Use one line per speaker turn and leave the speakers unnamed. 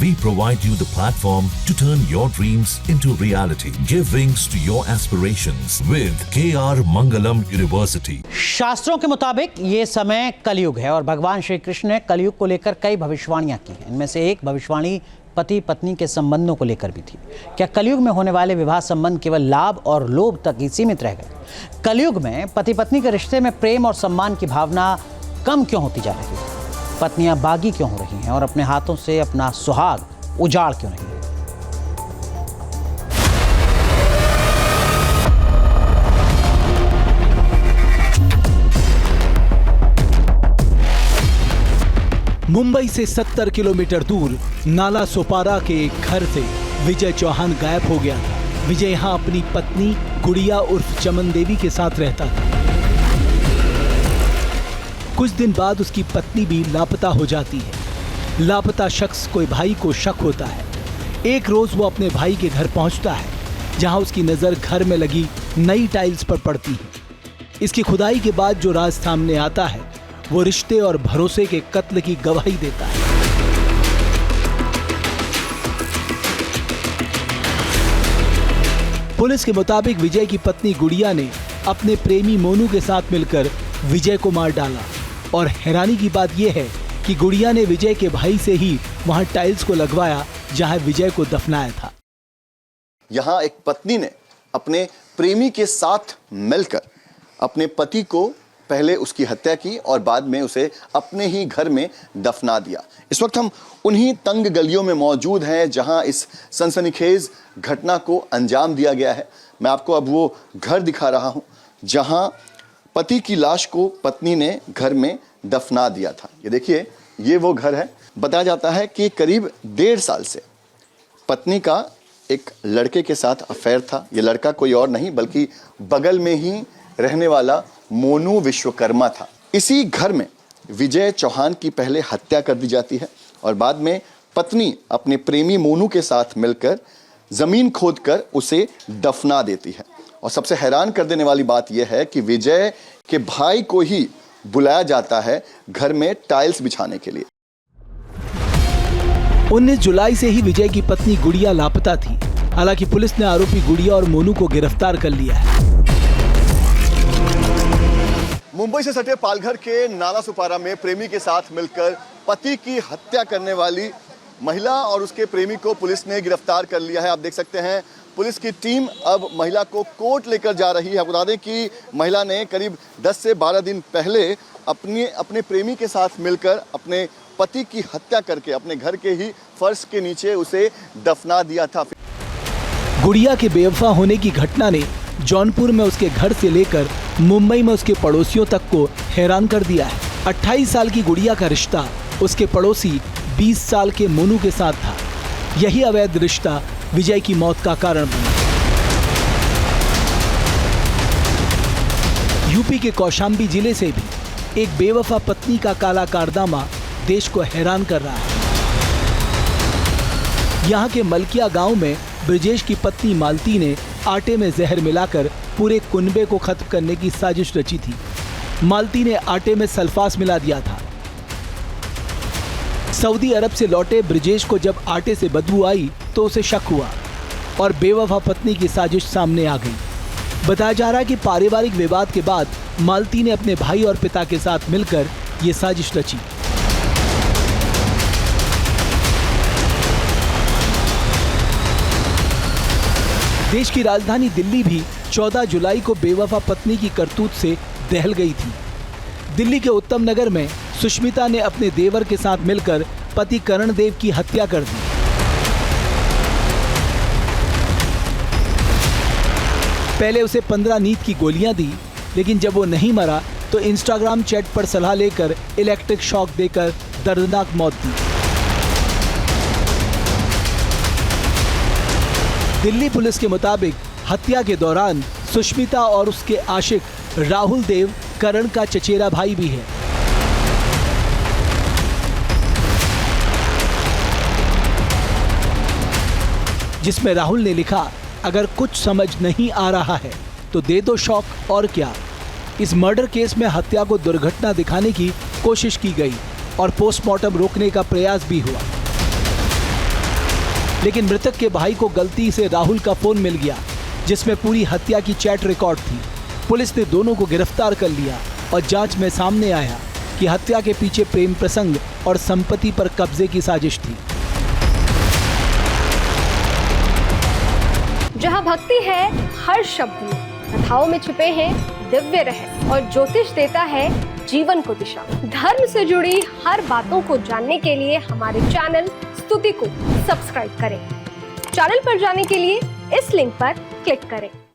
We provide you the platform to turn your dreams into reality. Give wings to your aspirations with KR Mangalam University.
शास्त्रों के मुताबिक ये समय कलयुग है और भगवान श्री कृष्ण ने कलयुग को लेकर कई भविष्यवाणियां की हैं। इनमें से एक भविष्यवाणी पति पत्नी के संबंधों को लेकर भी थी। क्या कलयुग में होने वाले विवाह संबंध केवल लाभ और लोभ तक ही सीमित रह गए? कलयुग में पति पत्नी के रिश्ते में प्रेम और सम्मान की भावना कम क्यों होती जा रही है? पत्नियां बागी क्यों हो रही हैं और अपने हाथों से अपना सुहाग उजाड़ क्यों रही हैं?
मुंबई से 70 किलोमीटर दूर नाला सोपारा के एक घर से विजय चौहान गायब हो गया था। विजय यहां अपनी पत्नी गुड़िया उर्फ चमन देवी के साथ रहता था। कुछ दिन बाद उसकी पत्नी भी लापता हो जाती है। लापता शख्स कोई भाई को शक होता है। एक रोज वो अपने भाई के घर पहुंचता है, जहां उसकी नजर घर में लगी नई टाइल्स पर पड़ती है। इसकी खुदाई के बाद जो राज सामने आता है वो रिश्ते और भरोसे के कत्ल की गवाही देता है। पुलिस के मुताबिक विजय की पत्नी गुड़िया ने अपने प्रेमी मोनू के साथ मिलकर विजय को मार डाला और हैरानी की बात यह है कि गुड़िया ने विजय के भाई से ही वहां टाइल्स को लगवाया जहां विजय को दफनाया था।
यहां एक पत्नी ने अपने प्रेमी के साथ मिलकर अपने पति को पहले उसकी हत्या की और बाद में उसे अपने ही घर में दफना दिया। इस वक्त हम उन्हीं तंग गलियों में मौजूद हैं जहां इस सनसनीखेज घटना को अंजाम दिया गया है। मैं आपको अब वो घर दिखा रहा हूं जहां पति की लाश को पत्नी ने घर में दफना दिया था। ये देखिए, ये वो घर है। बताया जाता है कि करीब 1.5 साल से पत्नी का एक लड़के के साथ अफेयर था। ये लड़का कोई और नहीं बल्कि बगल में ही रहने वाला मोनू विश्वकर्मा था। इसी घर में विजय चौहान की पहले हत्या कर दी जाती है और बाद में पत्नी अपने प्रेमी मोनू के साथ मिलकर जमीन खोदकर उसे दफना देती है। और सबसे हैरान कर देने वाली बात यह है कि विजय के भाई को ही बुलाया जाता है घर में टाइल्स बिछाने के लिए।
19 जुलाई से ही विजय की पत्नी गुड़िया लापता थी। हालांकि पुलिस ने आरोपी गुड़िया और मोनू को गिरफ्तार कर लिया है।
मुंबई से सटे पालघर के नाला सुपारा में प्रेमी के साथ मिलकर पति की हत्या करने वाली महिला और उसके प्रेमी को पुलिस ने गिरफ्तार कर लिया है। आप देख सकते हैं पुलिस की टीम अब महिला को कोर्ट लेकर जा रही है। बता दें कि महिला ने करीब 10 से 12 दिन पहले अपने प्रेमी के साथ मिलकर अपने पति की हत्या करके अपने घर के ही फर्श के नीचे उसे दफना दिया था।
गुड़िया के बेवफा होने की घटना ने जौनपुर में उसके घर से लेकर मुंबई में उसके पड़ोसियों तक को हैरान कर दिया है। 28 साल की गुड़िया का रिश्ता उसके पड़ोसी 20 साल के मोनू के साथ था। यही अवैध रिश्ता विजय की मौत का कारण बना। यूपी के कौशाम्बी जिले से भी एक बेवफा पत्नी का काला कारनामा देश को हैरान कर रहा है। यहाँ के मलकिया गांव में ब्रजेश की पत्नी मालती ने आटे में जहर मिलाकर पूरे कुनबे को खत्म करने की साजिश रची थी। मालती ने आटे में सल्फास मिला दिया था। सऊदी अरब से लौटे ब्रजेश को जब आटे से बदबू आई तो उसे शक हुआ और बेवफा पत्नी की साजिश सामने आ गई। बताया जा रहा है कि पारिवारिक विवाद के बाद मालती ने अपने भाई और पिता के साथ मिलकर ये साजिश रची। देश की राजधानी दिल्ली भी 14 जुलाई को बेवफा पत्नी की करतूत से दहल गई थी। दिल्ली के उत्तम नगर में सुष्मिता ने अपने देवर के साथ मिलकर पति करण देव की हत्या कर दी। पहले उसे 15 नींद की गोलियां दी, लेकिन जब वो नहीं मरा तो इंस्टाग्राम चैट पर सलाह लेकर इलेक्ट्रिक शॉक देकर दर्दनाक मौत दी। दिल्ली पुलिस के मुताबिक हत्या के दौरान सुष्मिता और उसके आशिक राहुल देव करण का चचेरा भाई भी है। जिसमें राहुल ने लिखा, अगर कुछ समझ नहीं आ रहा है तो दे दो शॉक और क्या। इस मर्डर केस में हत्या को दुर्घटना दिखाने की कोशिश की गई और पोस्टमार्टम रोकने का प्रयास भी हुआ। लेकिन मृतक के भाई को गलती से राहुल का फोन मिल गया, जिसमें पूरी हत्या की चैट रिकॉर्ड थी। पुलिस ने दोनों को गिरफ्तार कर लिया और जांच में सामने आया कि हत्या के पीछे प्रेम प्रसंग और संपत्ति पर कब्जे की साजिश थी।
जहां भक्ति है हर शब्द में, कथाओं में छुपे हैं दिव्य रहस्य और ज्योतिष देता है जीवन को दिशा। धर्म से जुड़ी हर बातों को जानने के लिए हमारे चैनल स्तुति को सब्सक्राइब करें। चैनल पर जाने के लिए इस लिंक पर क्लिक करें।